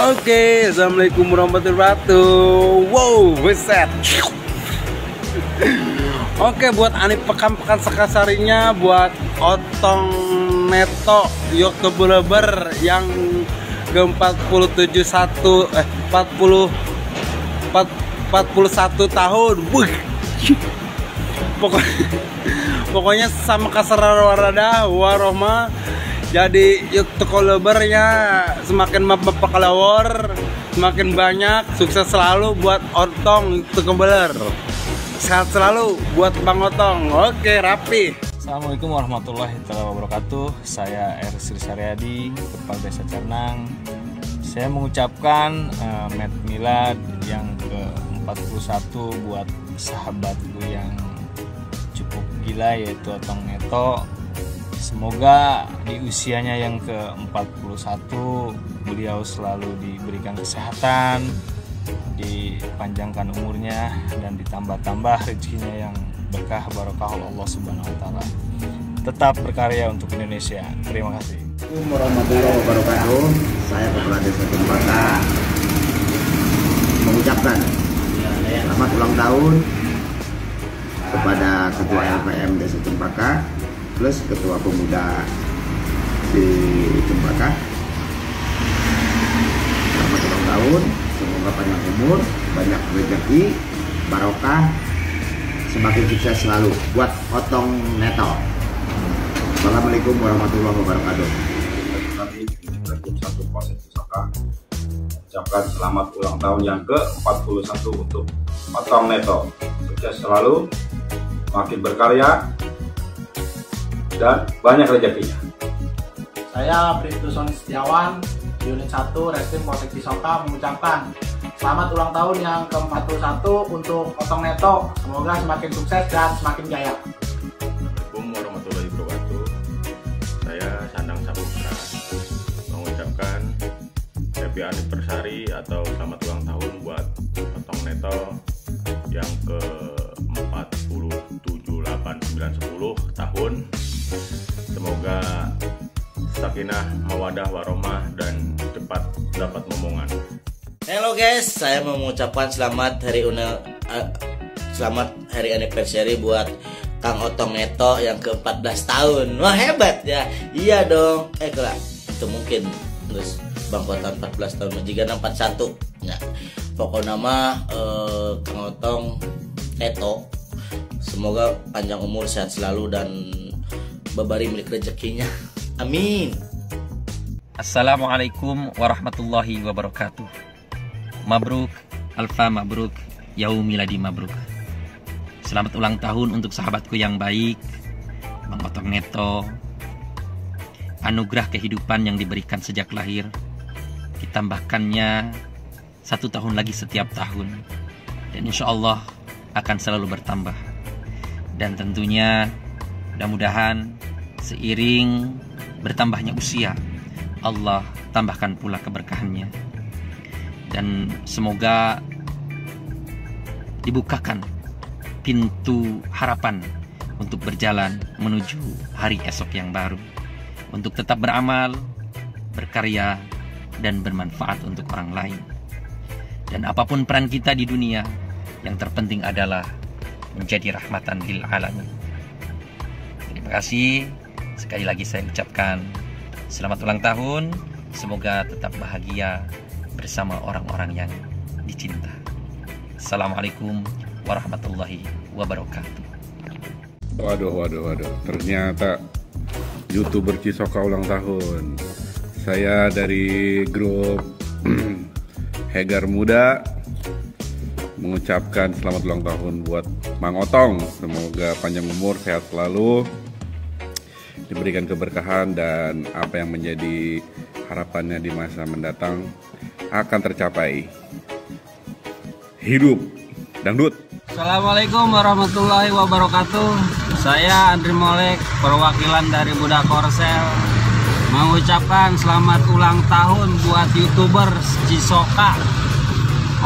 Oke, assalamualaikum warahmatullahi wabarakatuh. Wow, beset. Oke, buat Ani pekan-pekan sekasarinya, buat Otong Neto YouTuber yang ke 41 tahun. Pokoknya sama kasar warada warohma. Jadi YouTubernya semakin mempekalawar, semakin banyak. Sukses selalu buat Otong YouTuber. Sehat selalu buat Bang Otong. Oke, rapi. Assalamualaikum warahmatullahi wabarakatuh. Saya Ersir Saryadi, Kepala Desa Cernang. Saya mengucapkan Met Milad yang ke-41 buat sahabatku yang cukup gila, yaitu Otong Neto. Semoga di usianya yang ke-41 beliau selalu diberikan kesehatan, dipanjangkan umurnya, dan ditambah-tambah rezekinya yang berkah barokah Allah Subhanahu wa taala. Tetap berkarya untuk Indonesia. Terima kasih. Assalamualaikum warahmatullahi wabarakatuh. Saya Kepala Desa Cempaka mengucapkan selamat ulang tahun kepada Ketua LPM Desa Cempaka plus Ketua Pemuda di Cempaka. Selamat ulang tahun, semoga panjang umur, banyak rezeki, barokah, semakin sukses selalu buat Otong Neto. Assalamualaikum warahmatullahi wabarakatuh. Kami tim 1 Polsek Cisaka mengucapkan selamat ulang tahun yang ke-41 untuk Otong Neto. Sukses selalu, makin berkarya, dan banyak rezekinya. Saya Bribtu Soni Setiawan, Unit 1 Reskrim Polsek Cisaka mengucapkan selamat ulang tahun yang ke-41 untuk Otong Neto. Semoga semakin sukses dan semakin jaya. Assalamualaikum warahmatullahi wabarakatuh. Saya Sandang Saputra mengucapkan happy anniversary atau selamat ulang tahun buat Otong Neto yang ke-47, 8, 9, 10 tahun. Semoga sakinah, mawadah, warahmah, dan cepat dapat momongan. Halo guys, saya mau mengucapkan selamat hari anniversary buat Kang Otong Neto yang ke-14 tahun. Wah, hebat ya. Iya dong. Kelak itu mungkin terus Bang Kota 14 tahun jika 41. Ya. Pokoknya nama Kang Otong Neto semoga panjang umur, sehat selalu, dan babari milik rezekinya. Amin. Assalamualaikum warahmatullahi wabarakatuh. Mabruk, alfa mabruk, yaumiladi mabruk. Selamat ulang tahun untuk sahabatku yang baik, Bang Otong Neto. Anugerah kehidupan yang diberikan sejak lahir, ditambahkannya 1 tahun lagi setiap tahun, dan insya Allah akan selalu bertambah. Dan tentunya mudah-mudahan seiring bertambahnya usia, Allah tambahkan pula keberkahannya, dan semoga dibukakan pintu harapan untuk berjalan menuju hari esok yang baru, untuk tetap beramal, berkarya, dan bermanfaat untuk orang lain. Dan apapun peran kita di dunia, yang terpenting adalah menjadi rahmatan lil alamin. Terima kasih. Sekali lagi saya ucapkan selamat ulang tahun. Semoga tetap bahagia bersama orang-orang yang dicinta. Assalamualaikum warahmatullahi wabarakatuh. Waduh. Ternyata YouTuber Cisaka ulang tahun. Saya dari grup Hegar Muda mengucapkan selamat ulang tahun buat Mang Otong. Semoga panjang umur, sehat selalu, diberikan keberkahan, dan apa yang menjadi harapannya di masa mendatang akan tercapai. Hidup dangdut. Assalamualaikum warahmatullahi wabarakatuh. Saya Andri Molek, perwakilan dari Budak Korsel, mengucapkan selamat ulang tahun buat YouTuber Cisaka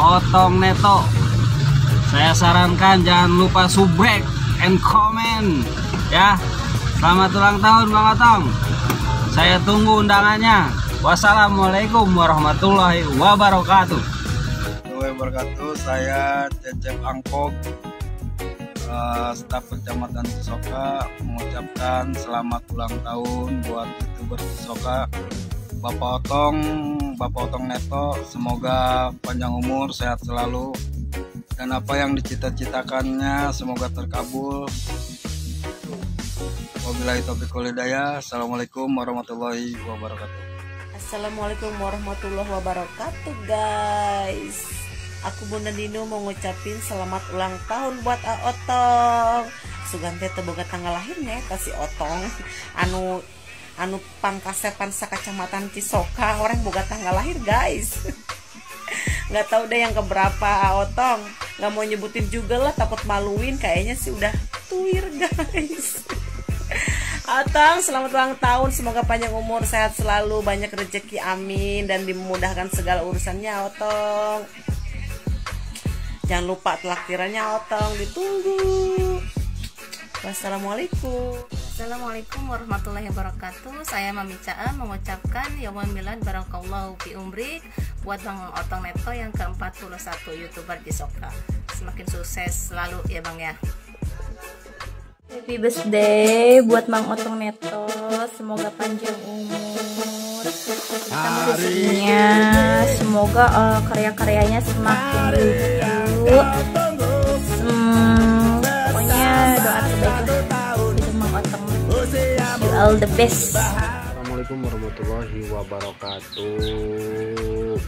Otong Neto. Saya sarankan jangan lupa subscribe and comment ya. Selamat ulang tahun Bang Otong. Saya tunggu undangannya. Wassalamualaikum warahmatullahi wabarakatuh. Saya Cecep Angkok, staf Kecamatan Cisoka, mengucapkan selamat ulang tahun buat YouTuber Cisoka, Bapak Otong Neto. Semoga panjang umur, sehat selalu, dan apa yang dicita-citakannya semoga terkabul. Wabillahi taufiq wal hidayah. Assalamualaikum warahmatullahi wabarakatuh. Assalamualaikum warahmatullahi wabarakatuh, guys. Aku Bunda Dino mau ngucapin selamat ulang tahun buat Otong. Sugante teboga tanggal lahirnya kasih Otong. Anu pangkasepan sa Kecamatan Cisoka, orang boga tanggal lahir, guys. Nggak tahu deh yang keberapa Otong. Nggak mau nyebutin juga lah, takut maluin. Kayaknya sih udah tuir, guys. Otong, selamat ulang tahun. Semoga panjang umur, sehat selalu, banyak rezeki, amin, dan dimudahkan segala urusannya, Otong. Jangan lupa traktirannya, Otong, ditunggu. Wassalamualaikum. Assalamualaikum warahmatullahi wabarakatuh. Saya Mami Caa mengucapkan Yaumul Milad Barakallahu fi umri buat Bang Otong Neto yang ke-41 YouTuber Cisoka. Semakin sukses selalu ya Bang ya. Happy birthday buat Bang Otong Neto. Semoga panjang umur, ditambah rezekinya. Semoga karya-karyanya semakin lucu. Pokoknya doa terbaik untuk Bang Otong. You all the best. Assalamualaikum warahmatullahi wabarakatuh.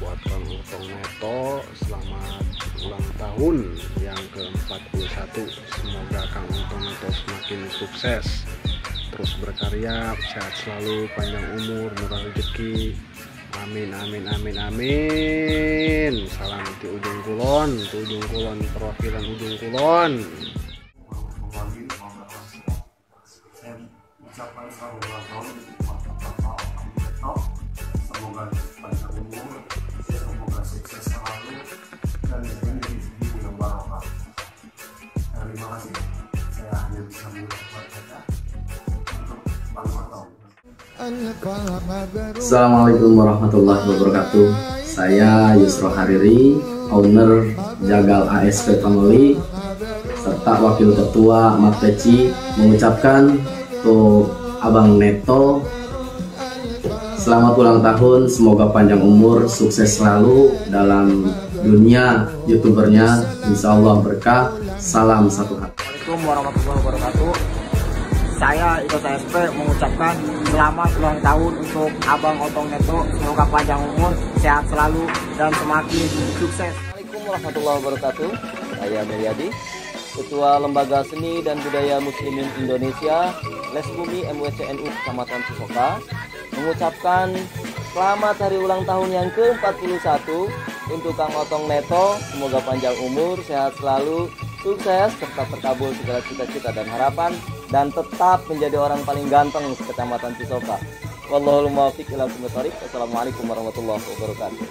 Buat Bang Otong Neto, selamat ulang tahun yang ke-41. Semoga Kang Otong Neto semakin sukses, terus berkarya, sehat selalu, panjang umur, murah rezeki. Amin amin amin amin. Salam di ujung kulon, perwakilan ujung kulon. Ucapan selamat ulang tahun buat Bapak Neto. Semoga panjang umur, semoga sukses selalu, dan rezeki di bulan barokah. Terima kasih. Saya hanya bisa mengucapkan untuk Bang Otong. Assalamualaikum warahmatullahi wabarakatuh. Saya Yusro Hariri, owner Jagal ASP Family, serta Wakil Ketua Mapeci, mengucapkan untuk Abang Neto selamat ulang tahun. Semoga panjang umur, sukses selalu dalam dunia YouTubernya. Insya Allah berkah. Salam satu hati. Assalamualaikum warahmatullahi wabarakatuh. Saya Ikut ASP mengucapkan selamat ulang tahun untuk Abang Otong Neto. Semoga panjang umur, sehat selalu, dan semakin sukses. Assalamualaikum warahmatullahi wabarakatuh. Saya Meliadi, Ketua Lembaga Seni dan Budaya Muslimin Indonesia, Les Bumi MWCNU Kecamatan Cisoka, mengucapkan selamat hari ulang tahun yang ke-41 untuk Kang Otong Neto. Semoga panjang umur, sehat selalu, sukses, serta terkabul segala cita-cita dan harapan, dan tetap menjadi orang paling ganteng di Kecamatan Cisoka. Wallahul muwaffiq ila aqwamit thoriq. Wassalamualaikum warahmatullahi wabarakatuh.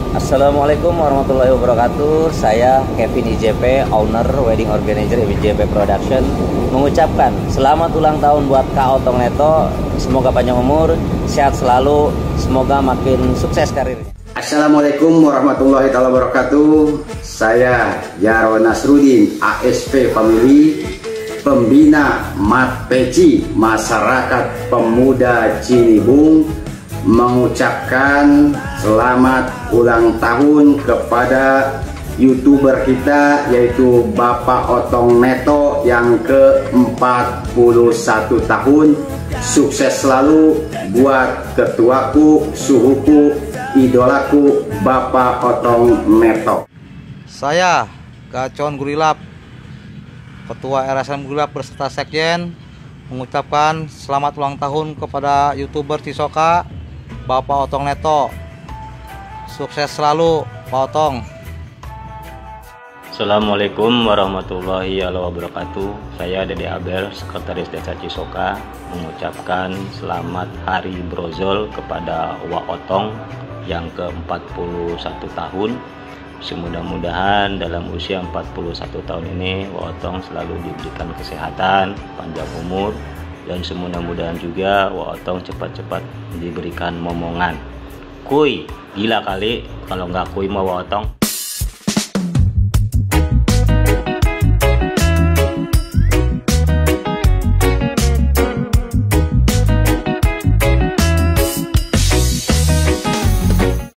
Assalamualaikum warahmatullahi wabarakatuh. Saya Kevin IJP, owner wedding organizer IJP Production, mengucapkan selamat ulang tahun buat Kak Otong Neto. Semoga panjang umur, sehat selalu, semoga makin sukses karirnya. Assalamualaikum warahmatullahi wabarakatuh. Saya Jarwo Nasruddin, ASP Family, pembina Mapeci Masyarakat Pemuda Cinibung, mengucapkan selamat ulang tahun kepada YouTuber kita, yaitu Bapak Otong Neto yang ke-41 tahun. Sukses selalu buat ketuaku, suhuku, idolaku, Bapak Otong Neto. Saya Gacon Gurilap, Ketua RSM Gurilap beserta Sekjen, mengucapkan selamat ulang tahun kepada YouTuber Cisoka, Bapak Otong Neto. Sukses selalu, Pak Otong. Assalamualaikum warahmatullahi wabarakatuh. Saya Dede Abel, Sekretaris Desa Cisoka, mengucapkan selamat Hari Brozol kepada Wak Otong yang ke-41 tahun. Semudah-mudahan dalam usia 41 tahun ini Wak Otong selalu diberikan kesehatan, panjang umur, dan semudah-mudahan juga Wak Otong cepat-cepat diberikan momongan. Kuy, gila kali kalau nggak kuy mau Wak Otong.